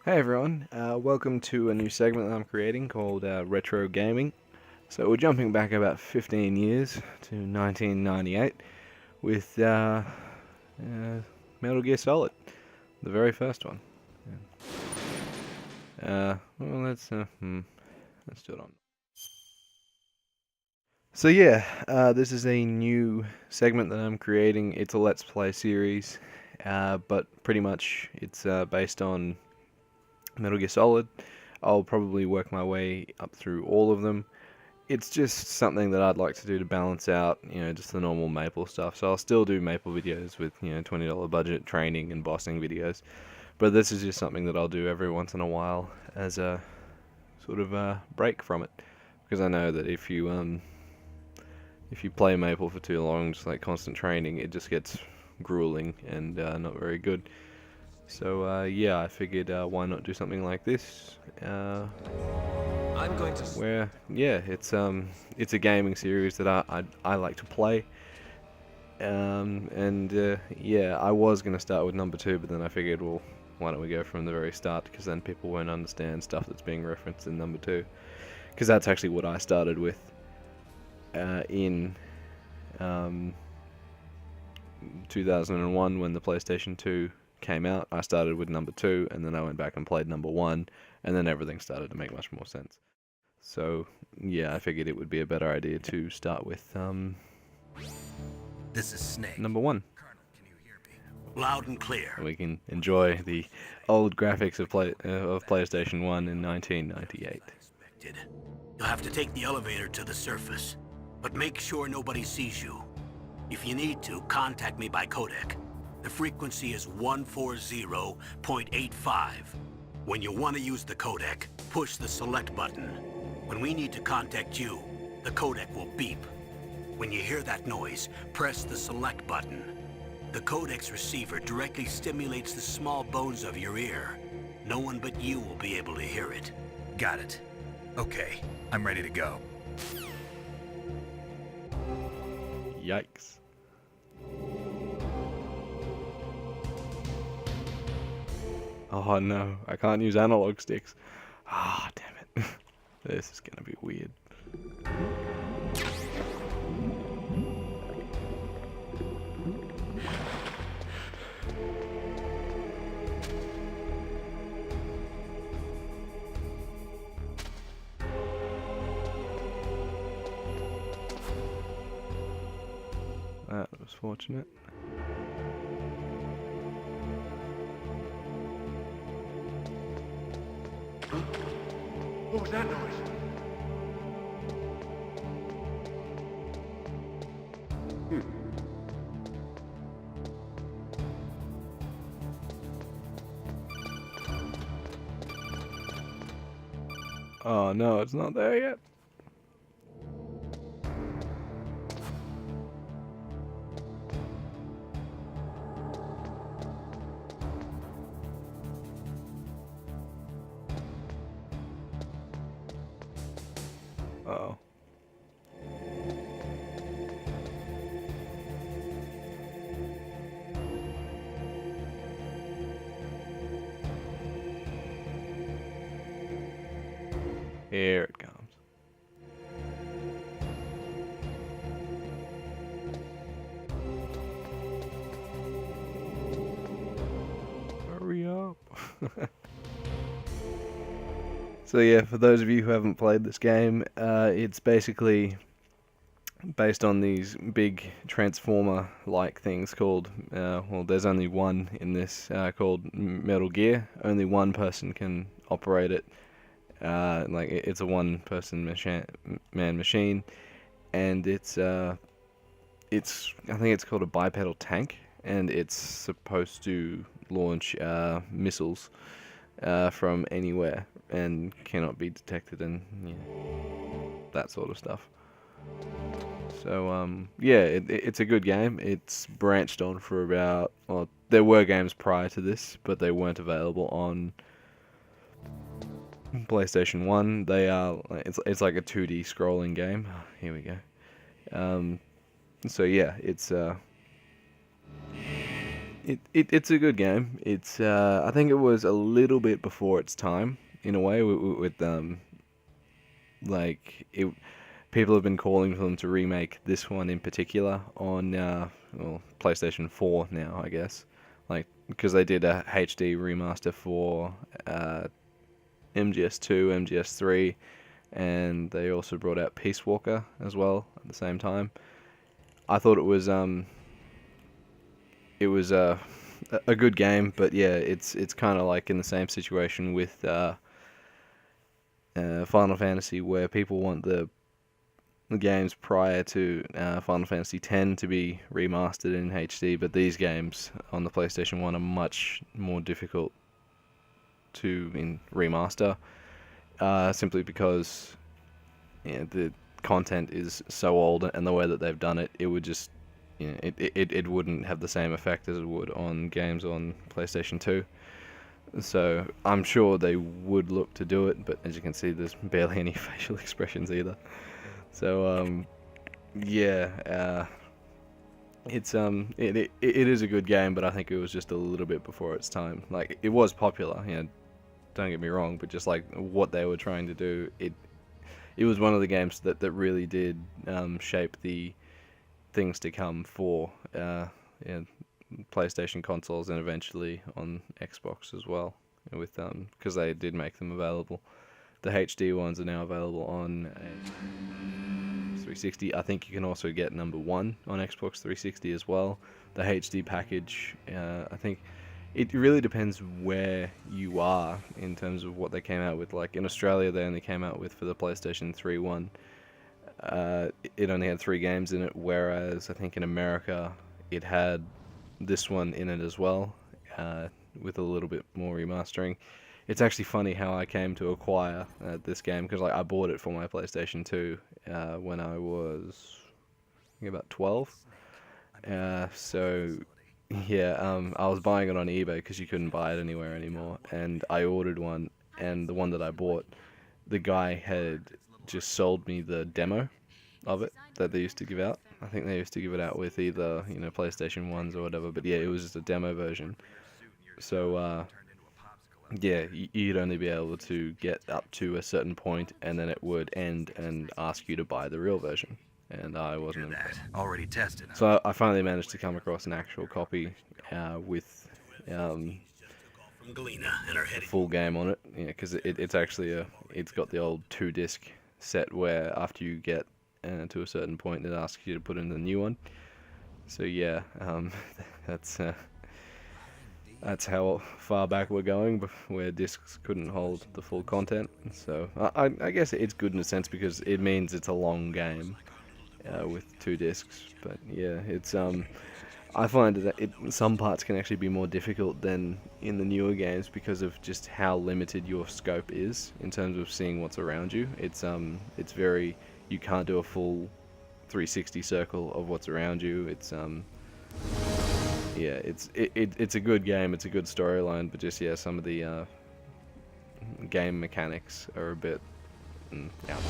Hey everyone, welcome to a new segment that I'm creating called Retro Gaming. So we're jumping back about 15 years to 1998 with Metal Gear Solid, the very first one. Well, let's do it on. So yeah, this is a new segment that I'm creating. It's a Let's Play series, but pretty much it's based on Metal Gear Solid. I'll probably work my way up through all of them. It's just something that I'd like to do to balance out, just the normal Maple stuff. So I'll still do Maple videos with, $20 budget training and bossing videos. But this is just something that I'll do every once in a while as a sort of a break from it. Because I know that if you play Maple for too long, just like constant training, it just gets grueling and not very good. So yeah, I figured why not do something like this, I'm going to. where yeah, it's a gaming series that I like to play, and yeah, I was gonna start with number two, but then I figured, well, why don't we go from the very start? Because then people won't understand stuff that's being referenced in number two, because that's actually what I started with in um, 2001 when the PlayStation 2 came out. I started with number two, and then I went back and played number one, and then everything started to make much more sense. So yeah, I figured it would be a better idea to start with This is Snake. number one. Colonel, can you hear me? Loud and clear. We can enjoy the old graphics of PlayStation 1 in 1998. Expected. You'll have to take the elevator to the surface, but make sure nobody sees you. If you need to, contact me by codec. The frequency is 140.85. When you want to use the codec, push the select button. When we need to contact you, the codec will beep. When you hear that noise, press the select button. The codec's receiver directly stimulates the small bones of your ear. No one but you will be able to hear it. Got it. Okay, I'm ready to go. Yikes. Oh no, I can't use analog sticks. Ah, damn it. This is gonna be weird. That was fortunate. What was that noise? Oh no, it's not there yet. Uh-oh. Here it comes. Hurry up. So yeah, for those of you who haven't played this game, it's basically based on these big transformer-like things called, well, there's only one in this, called Metal Gear. Only one person can operate it. It's a one-person man machine, and I think it's called a bipedal tank, and it's supposed to launch missiles from anywhere and cannot be detected, and that sort of stuff. So yeah, it's a good game. It's branched on for about, well, there were games prior to this, but they weren't available on PlayStation 1. They are, it's like a 2D scrolling game. Here we go. So yeah, it's It's a good game. It's I think it was a little bit before its time in a way with like it. People have been calling for them to remake this one in particular on well, PlayStation 4 now, I guess. Like because they did a HD remaster for MGS2, MGS3, and they also brought out Peace Walker as well at the same time. I thought it was a good game, but yeah, it's kind of like in the same situation with Final Fantasy, where people want the games prior to Final Fantasy X to be remastered in HD, but these games on the PlayStation 1 are much more difficult to remaster, simply because the content is so old, and the way that they've done it, it would just it wouldn't have the same effect as it would on games on PlayStation 2. So I'm sure they would look to do it, but as you can see, there's barely any facial expressions either. So yeah, it is a good game, but I think it was just a little bit before its time. Like it was popular, don't get me wrong, but just like what they were trying to do, it was one of the games that really did shape the things to come for PlayStation consoles and eventually on Xbox as well, with because they did make them available. The HD ones are now available on 360. I think you can also get number 1 on Xbox 360 as well. The HD package, I think it really depends where you are in terms of what they came out with. Like in Australia, they only came out with, for the PlayStation 3 one, it only had 3 games in it, whereas I think in America it had this one in it as well, with a little bit more remastering. It's actually funny how I came to acquire this game, because like I bought it for my PlayStation 2 when I was I think about 12. So yeah, I was buying it on eBay because you couldn't buy it anywhere anymore, and I ordered one, and the one that I bought, the guy had just sold me the demo of it that they used to give out. I think they used to give it out with either PlayStation 1s or whatever, but yeah, it was just a demo version. So yeah, you'd only be able to get up to a certain point, and then it would end and ask you to buy the real version. And I wasn't impressed. Already tested. So I finally managed to come across an actual copy with From Galena and our a heading. full game on it. Yeah, because it's actually it's got the old 2-disc set where after you get to a certain point, it asks you to put in the new one. So yeah, that's how far back we're going, where discs couldn't hold the full content. So I guess it's good in a sense, because it means it's a long game with 2 discs. But yeah, it's I find that some parts can actually be more difficult than in the newer games, because of just how limited your scope is in terms of seeing what's around you. It's very, you can't do a full 360 circle of what's around you. It's yeah, it's a good game. It's a good storyline, but just yeah, some of the game mechanics are a bit out there.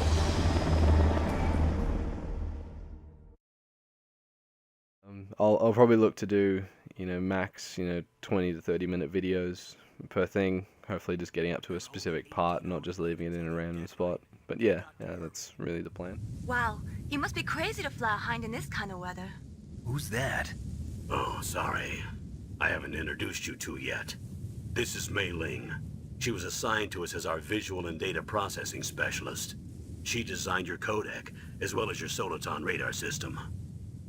I'll probably look to do max 20 to 30 minute videos per thing. Hopefully, just getting up to a specific part, not just leaving it in a random spot. But yeah, that's really the plan. Wow, you must be crazy to fly a hind in this kind of weather. Who's that? Oh, sorry. I haven't introduced you to yet. This is Mei Ling. She was assigned to us as our visual and data processing specialist. She designed your codec, as well as your Soliton radar system.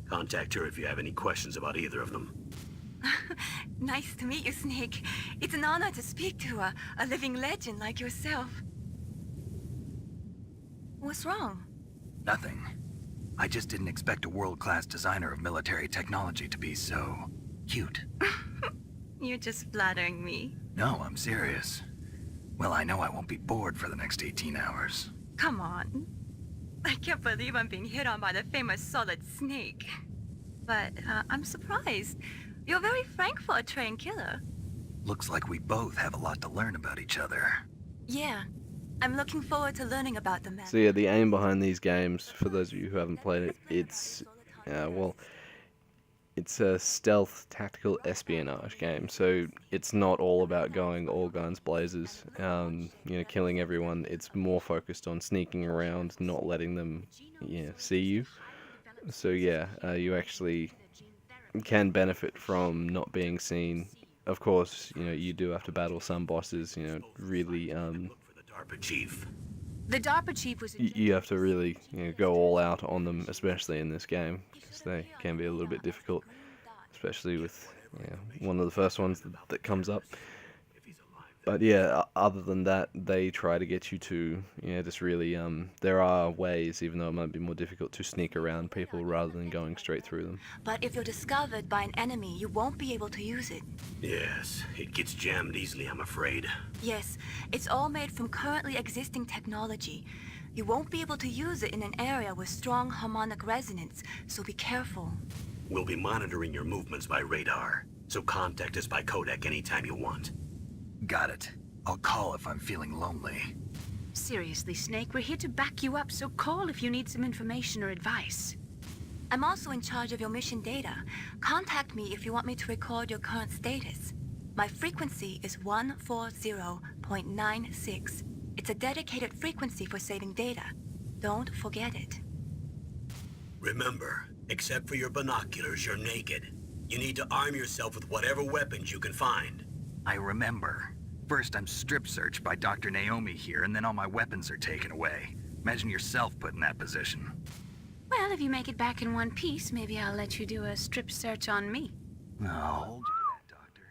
Contact her if you have any questions about either of them. Nice to meet you, Snake. It's an honor to speak to a living legend like yourself. What's wrong? Nothing. I just didn't expect a world-class designer of military technology to be so cute. You're just flattering me. No, I'm serious. Well, I know I won't be bored for the next 18 hours. Come on. I can't believe I'm being hit on by the famous Solid Snake. But I'm surprised. You're very frank for a trained killer. Looks like we both have a lot to learn about each other. Yeah. I'm looking forward to learning about the man. So yeah, the aim behind these games, for those of you who haven't played it, it's well, it's a stealth tactical espionage game, so it's not all about going all guns blazers, killing everyone. It's more focused on sneaking around, not letting them, see you. So yeah, you actually can benefit from not being seen. Of course, you do have to battle some bosses, really, Look for the DARPA chief. The DARPA chief was. you have to really, go all out on them, especially in this game, because they can be a little bit difficult, especially with, one of the first ones that comes up. But yeah, other than that, they try to get you to, just really, there are ways, even though it might be more difficult, to sneak around people rather than going straight through them. But if you're discovered by an enemy, you won't be able to use it. Yes, it gets jammed easily, I'm afraid. Yes, it's all made from currently existing technology. You won't be able to use it in an area with strong harmonic resonance, so be careful. We'll be monitoring your movements by radar, so contact us by codec anytime you want. Got it. I'll call if I'm feeling lonely. Seriously, Snake, we're here to back you up, so call if you need some information or advice. I'm also in charge of your mission data. Contact me if you want me to record your current status. My frequency is 140.96. It's a dedicated frequency for saving data. Don't forget it. Remember, except for your binoculars, you're naked. You need to arm yourself with whatever weapons you can find. I remember. First, I'm strip searched by Dr. Naomi here, and then all my weapons are taken away. Imagine yourself put in that position. Well, if you make it back in one piece, maybe I'll let you do a strip search on me. Oh, hold you to that, Doctor.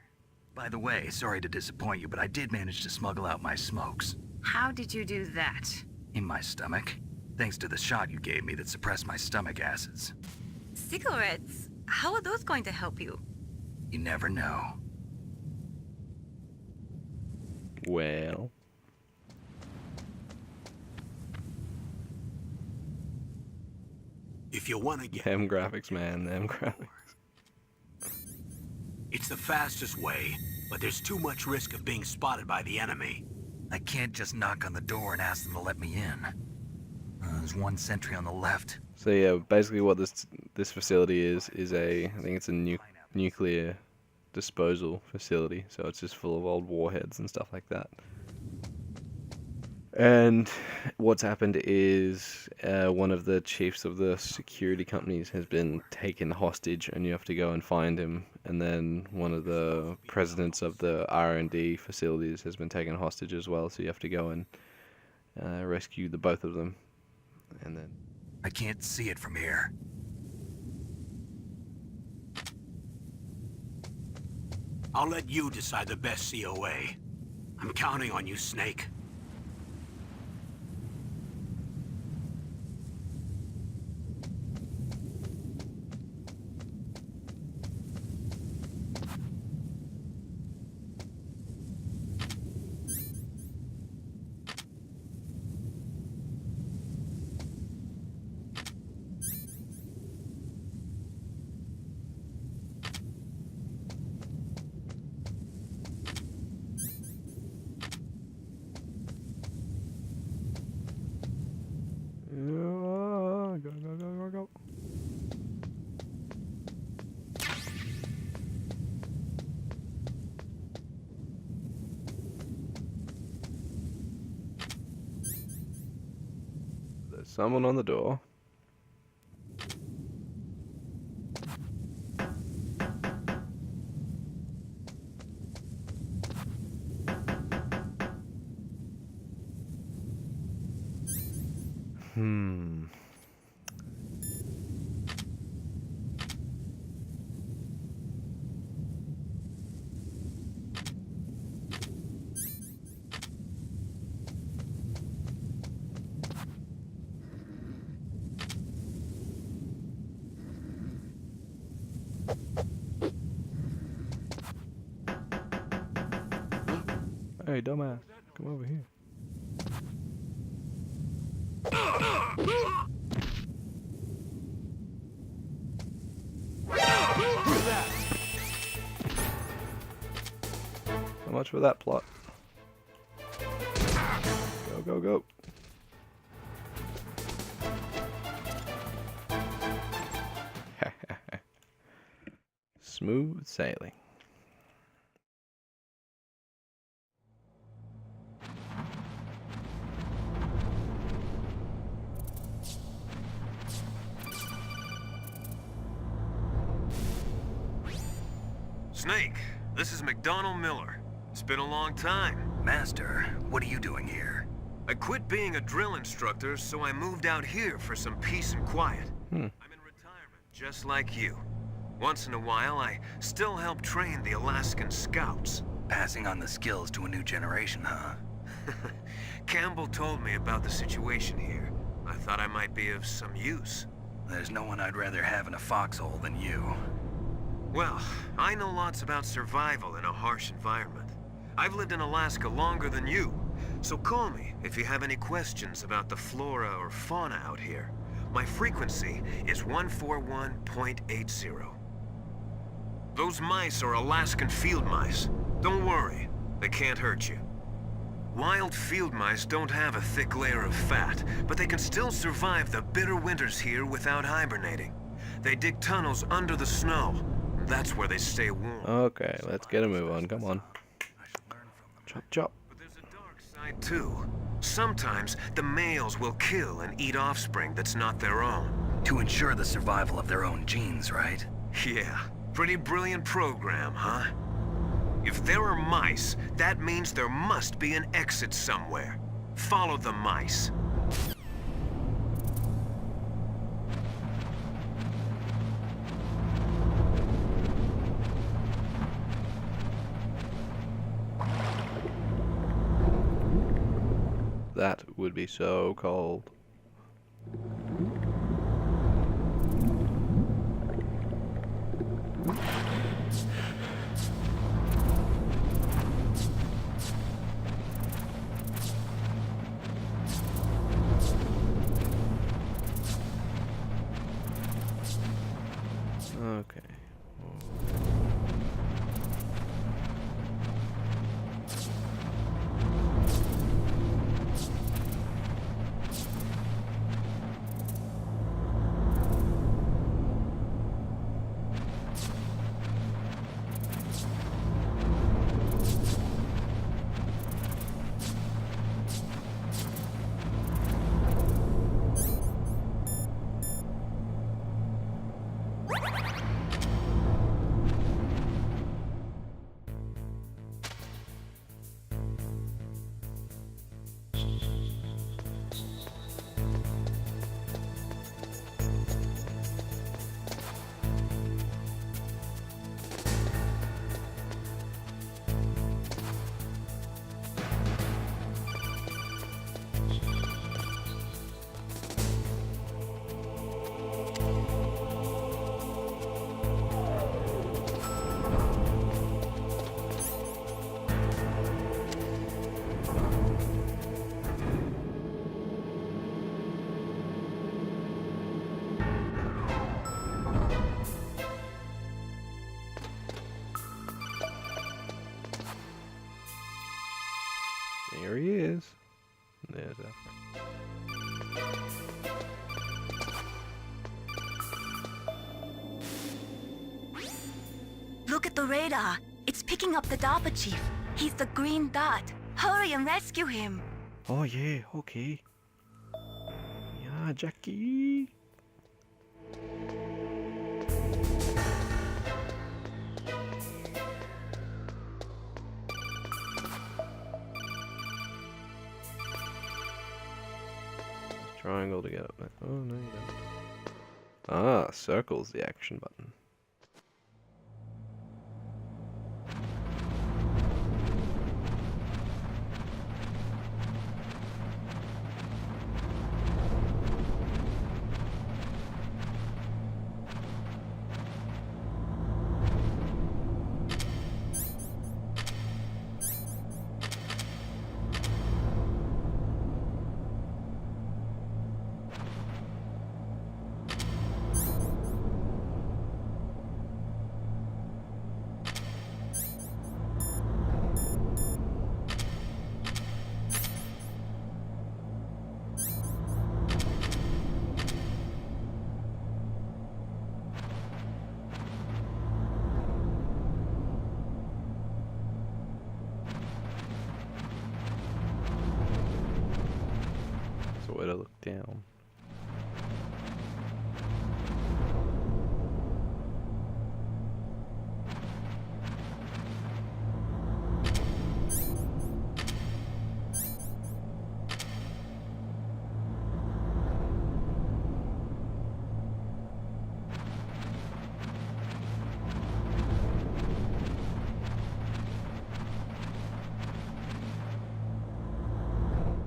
By the way, sorry to disappoint you, but I did manage to smuggle out my smokes. How did you do that? In my stomach. Thanks to the shot you gave me that suppressed my stomach acids. Cigarettes? How are those going to help you? You never know. Well, If you want to get... them graphics, man, them graphics. It's the fastest way, but there's too much risk of being spotted by the enemy. I can't just knock on the door and ask them to let me in. There's one sentry on the left. So yeah, basically what this facility is I think it's a nuclear disposal facility, so it's just full of old warheads and stuff like that. And what's happened is one of the chiefs of the security companies has been taken hostage, and you have to go and find him. And then one of the presidents of the R&D facilities has been taken hostage as well, so you have to go and rescue the both of them. And then I can't see it from here. I'll let you decide the best COA. I'm counting on you, Snake. go. There's someone on the door. Hey, dumbass, come over here. How much for that plot? Go, go, go. Smooth sailing. Snake, this is McDonald Miller. It's been a long time. Master, what are you doing here? I quit being a drill instructor, so I moved out here for some peace and quiet. I'm in retirement, just like you. Once in a while, I still help train the Alaskan Scouts. Passing on the skills to a new generation, huh? Campbell told me about the situation here. I thought I might be of some use. There's no one I'd rather have in a foxhole than you. Well, I know lots about survival in a harsh environment. I've lived in Alaska longer than you, so call me if you have any questions about the flora or fauna out here. My frequency is 141.80. Those mice are Alaskan field mice. Don't worry, they can't hurt you. Wild field mice don't have a thick layer of fat, but they can still survive the bitter winters here without hibernating. They dig tunnels under the snow. That's where they stay warm. Okay, let's get a move on. Come on. Chop, chop. But there's a dark side too. Sometimes the males will kill and eat offspring that's not their own. To ensure the survival of their own genes, right? Yeah, pretty brilliant program, huh? If there are mice, that means there must be an exit somewhere. Follow the mice. That would be so cold. Okay. There he is. There's that. Look at the radar. It's picking up the DARPA chief. He's the green dot. Hurry and rescue him. Oh yeah, okay. Yeah, Jackie. Triangle to get up there. Oh no, you don't. Ah, circle's the action button. down.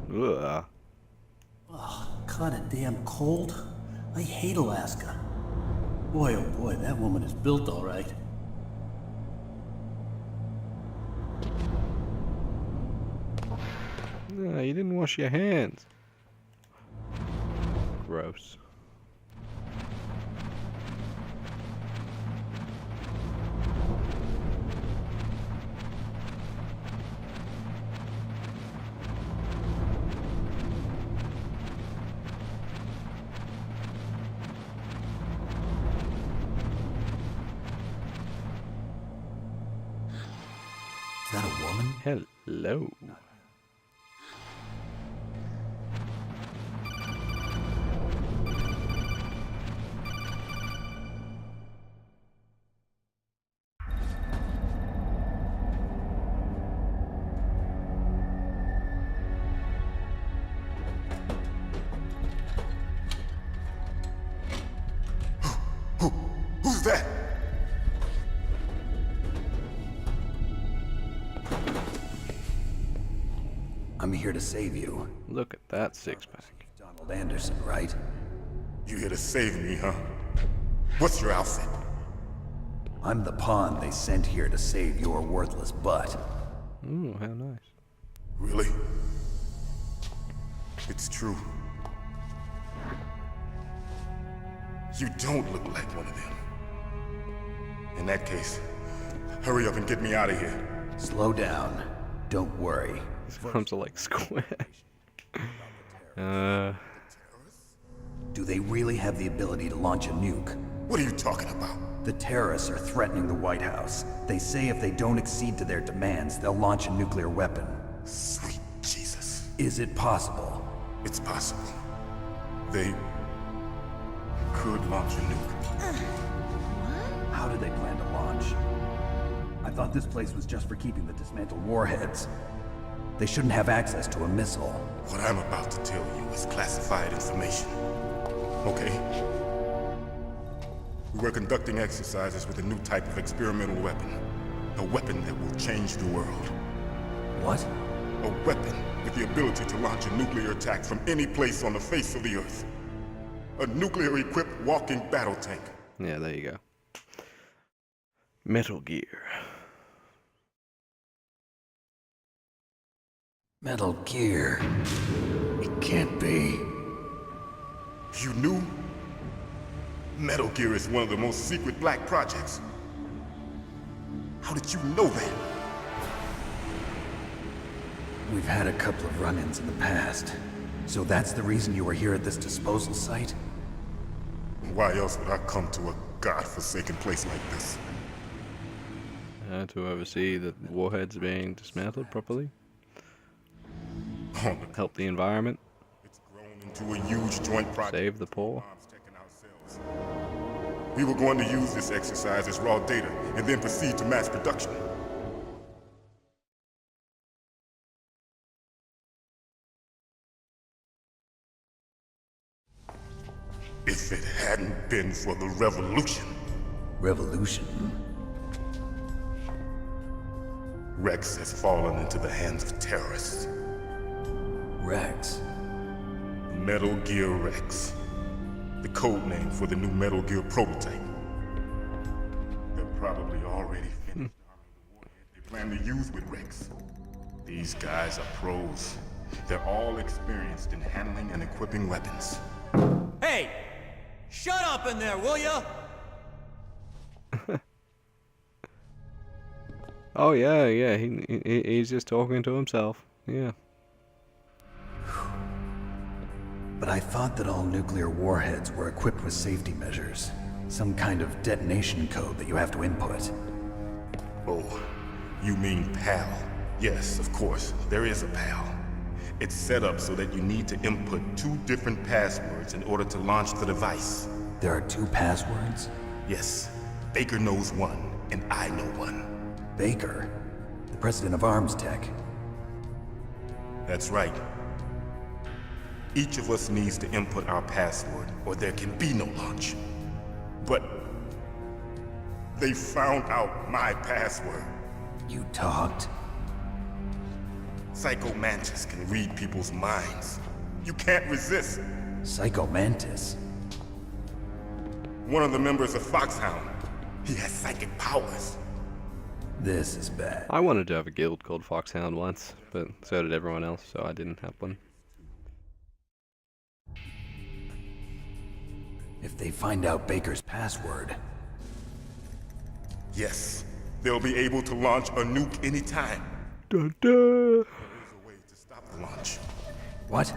Ugh. Kinda damn cold. I hate Alaska. Boy, oh boy, that woman is built all right. No, you didn't wash your hands. Gross. Is that a woman? Hello. Who's that? I'm here to save you. Look at that six-pack. Donald Anderson, right? You here to save me, huh? What's your outfit? I'm the pawn they sent here to save your worthless butt. Ooh, how nice. Really? It's true. You don't look like one of them. In that case, hurry up and get me out of here. Slow down. Don't worry. These arms are like square. Do they really have the ability to launch a nuke? What are you talking about? The terrorists are threatening the White House. They say if they don't accede to their demands, they'll launch a nuclear weapon. Sweet Jesus. Is it possible? It's possible. They could launch a nuke. How do they plan to launch? I thought this place was just for keeping the dismantled warheads. They shouldn't have access to a missile. What I'm about to tell you is classified information. Okay? We were conducting exercises with a new type of experimental weapon. A weapon that will change the world. What? A weapon with the ability to launch a nuclear attack from any place on the face of the Earth. A nuclear-equipped walking battle tank. Yeah, there you go. Metal Gear. Metal Gear. It can't be. You knew? Metal Gear is one of the most secret black projects. How did you know that? We've had a couple of run-ins in the past. So that's the reason you were here at this disposal site? Why else would I come to a godforsaken place like this? To oversee the warheads being dismantled properly. Help the environment. It's grown into a huge joint project. Save the poor. We were going to use this exercise as raw data and then proceed to mass production. If it hadn't been for the revolution. Revolution? Rex has fallen into the hands of terrorists. Rex? Metal Gear Rex. The code name for the new Metal Gear prototype. They're probably already finished arming the warhead they plan to use with Rex. These guys are pros. They're all experienced in handling and equipping weapons. Hey! Shut up in there, will ya? Oh yeah, he's just talking to himself. Yeah. But I thought that all nuclear warheads were equipped with safety measures. Some kind of detonation code that you have to input. Oh, you mean PAL? Yes, of course, there is a PAL. It's set up so that you need to input 2 different passwords in order to launch the device. There are 2 passwords? Yes, Baker knows one, and I know one. Baker? The president of Arms Tech. That's right. Each of us needs to input our password, or there can be no launch. But they found out my password. You talked? Psycho Mantis can read people's minds. You can't resist. Psycho Mantis? One of the members of Foxhound. He has psychic powers. This is bad. I wanted to have a guild called Foxhound once, but so did everyone else, so I didn't have one. If they find out Baker's password... Yes, they'll be able to launch a nuke anytime. Dun, dun. There's a way to stop the launch. What?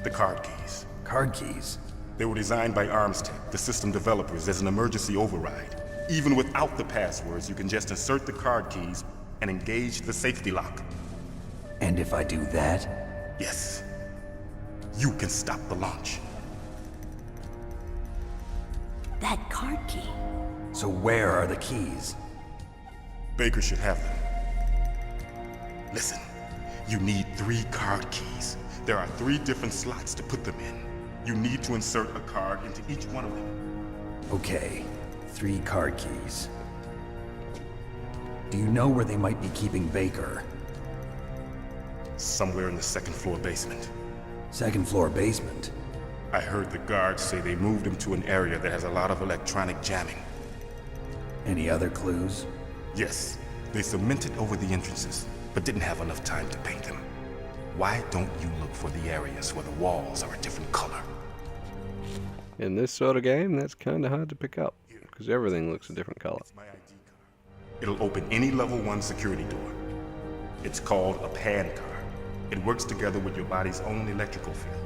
The card keys. Card keys? They were designed by Arms Tech, the system developers, as an emergency override. Even without the passwords, you can just insert the card keys and engage the safety lock. And if I do that? Yes. You can stop the launch. That card key. So where are the keys? Baker should have them. Listen, you need 3 card keys. There are 3 different slots to put them in. You need to insert a card into each one of them. Okay, 3 card keys. Do you know where they might be keeping Baker? Somewhere in the 2nd floor basement. 2nd floor basement? I heard the guards say they moved him to an area that has a lot of electronic jamming. Any other clues? Yes, they cemented over the entrances, but didn't have enough time to paint them. Why don't you look for the areas where the walls are a different color? In this sort of game, that's kind of hard to pick up, because everything looks a different color. My ID card. It'll open any level 1 security door. It's called a PAN card. It works together with your body's own electrical field.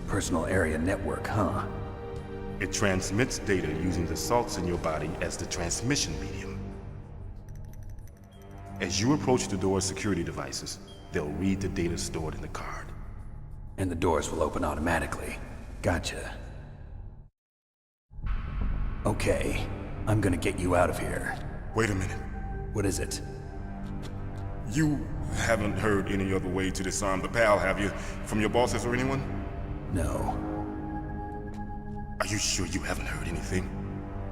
Personal area network, huh? It transmits data using the salts in your body as the transmission medium. As you approach the door's security devices, they'll read the data stored in the card. And the doors will open automatically. Gotcha. Okay, I'm gonna get you out of here. Wait a minute. What is it? You haven't heard any other way to disarm the PAL, have you? From your bosses or anyone? No. Are you sure you haven't heard anything?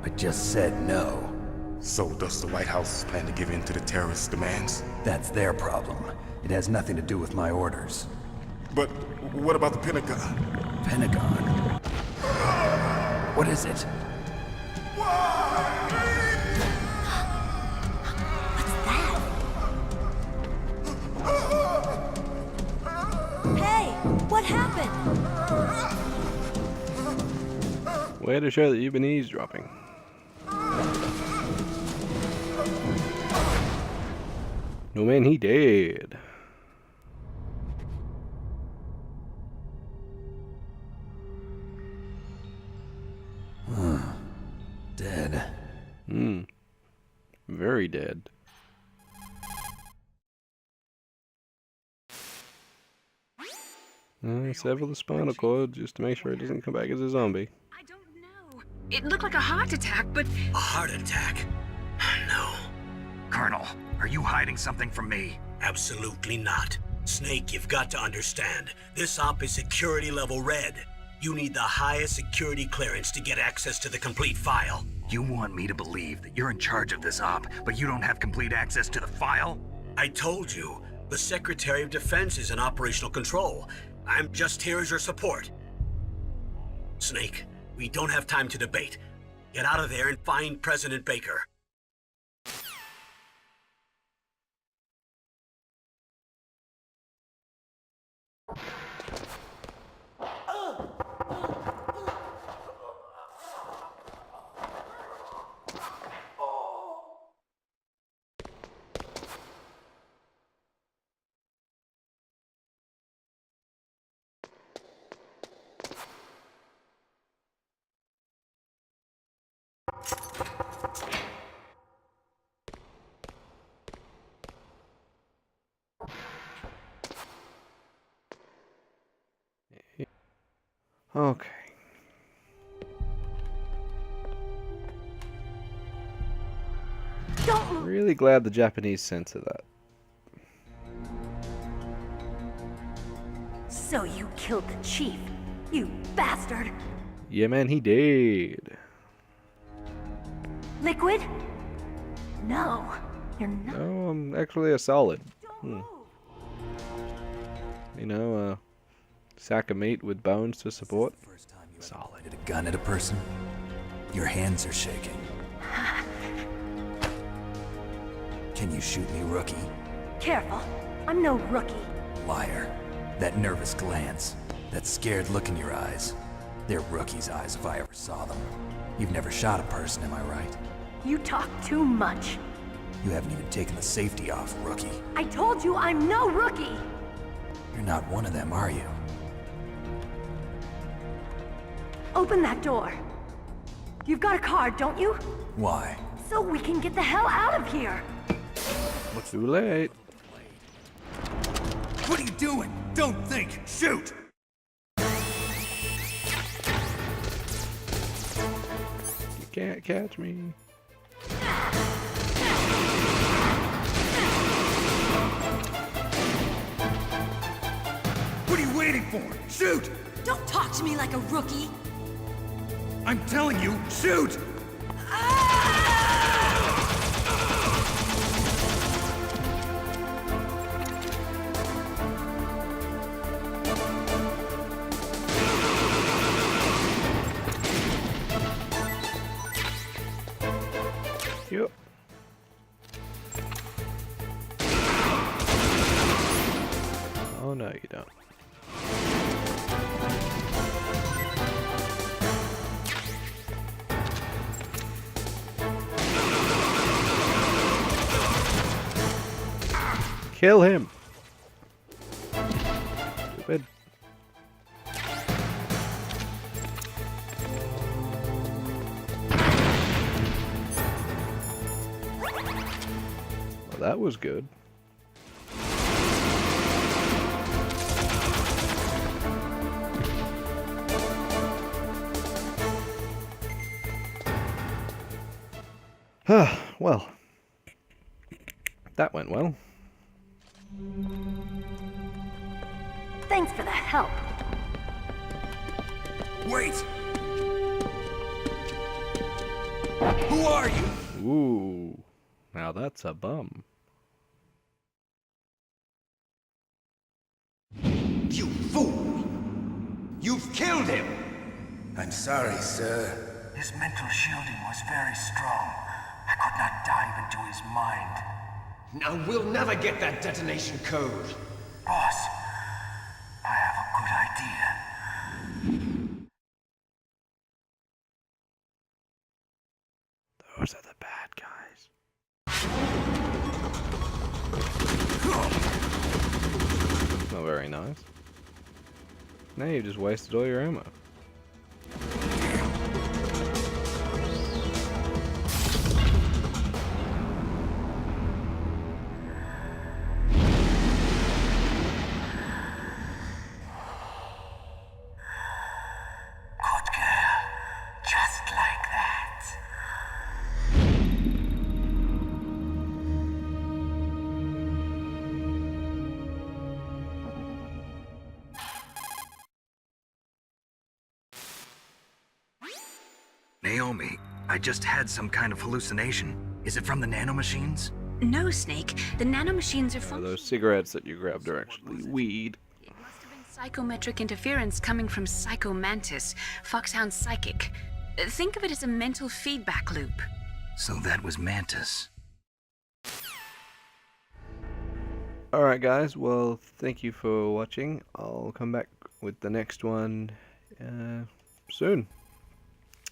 I just said no. So does the White House plan to give in to the terrorists' demands? That's their problem. It has nothing to do with my orders. But what about the Pentagon? Pentagon? What is it? Hey, what happened? Way to show that you've been eavesdropping. No man, he dead. Dead. Very dead. Sever the spinal cord just to make sure it doesn't come back as a zombie. I don't know. It looked like a heart attack, but... A heart attack? No, Colonel, are you hiding something from me? absolutely not. Snake, you've got to understand. This op is security level red. You need the highest security clearance to get access to the complete file. You want me to believe that you're in charge of this op, but you don't have complete access to the file? I told you, the Secretary of Defense is in operational control. I'm just here as your support. Snake, we don't have time to debate. Get out of there and find President Baker. Okay. Don't move! Really glad the Japanese censor that. So you killed the chief, you bastard! Yeah, man, he did. Liquid? No, you're not. No, I'm actually a solid. Don't move! You know, a sack of meat with bones to support. First time you ever Solid. pointed a gun at a person? Your hands are shaking. Can you shoot me, rookie? Careful, I'm no rookie. Liar. That nervous glance, that scared look in your eyes. They're rookie's eyes if I ever saw them. You've never shot a person, am I right? You talk too much. You haven't even taken the safety off, rookie. I told you I'm no rookie! You're not one of them, are you? Open that door. You've got a card, don't you? Why? So we can get the hell out of here! Too late. What are you doing? Don't think! Shoot! You can't catch me. What are you waiting for? Shoot! Don't talk to me like a rookie. I'm telling you, shoot! Yep. Oh no, you don't. Kill him. Stupid. Well, that was good. Well, that went well. Thanks for the help. Wait! Who are you? Ooh, now that's a bum. You fool! You've killed him! I'm sorry, sir. His mental shielding was very strong. I could not dive into his mind. Now we'll never get that detonation code. Boss, I have a good idea. Those are the bad guys. Not very nice. Now you've just wasted all your ammo. Good girl. Just like that. Naomi, I just had some kind of hallucination. Is it from the nanomachines? No, Snake. The nanomachines are Those cigarettes that you grabbed are actually weed. It must have been psychometric interference coming from Psycho Mantis, Foxhound's psychic. Think of it as a mental feedback loop. So that was Mantis. Alright guys, well thank you for watching. I'll come back with the next one soon.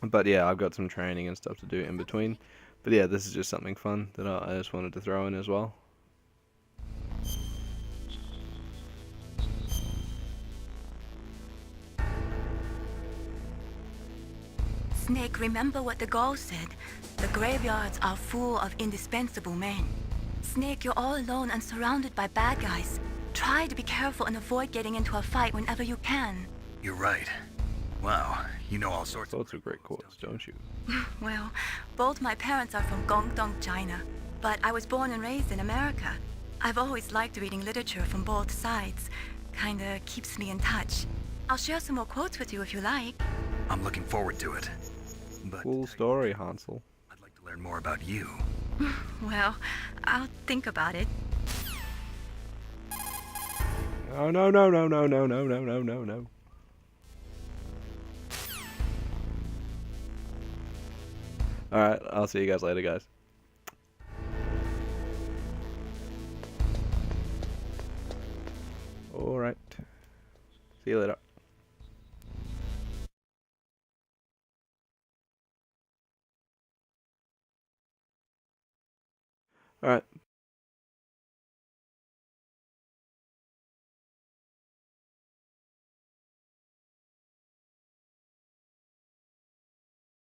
But yeah, I've got some training and stuff to do in between. But yeah, this is just something fun that I just wanted to throw in as well. Snake, remember what the Gaul said. The graveyards are full of indispensable men. Snake, you're all alone and surrounded by bad guys. Try to be careful and avoid getting into a fight whenever you can. You're right. Wow, you know all sorts Lots of great quotes, don't you? Well, both my parents are from Guangdong, China, but I was born and raised in America. I've always liked reading literature from both sides. Kinda keeps me in touch. I'll share some more quotes with you if you like. I'm looking forward to it. But Cool story, Hansel. I'd like to learn more about you. Well, I'll think about it. Oh no no no no no no no no no no. Alright, I'll see you guys later, guys. Alright. See you later. Alright,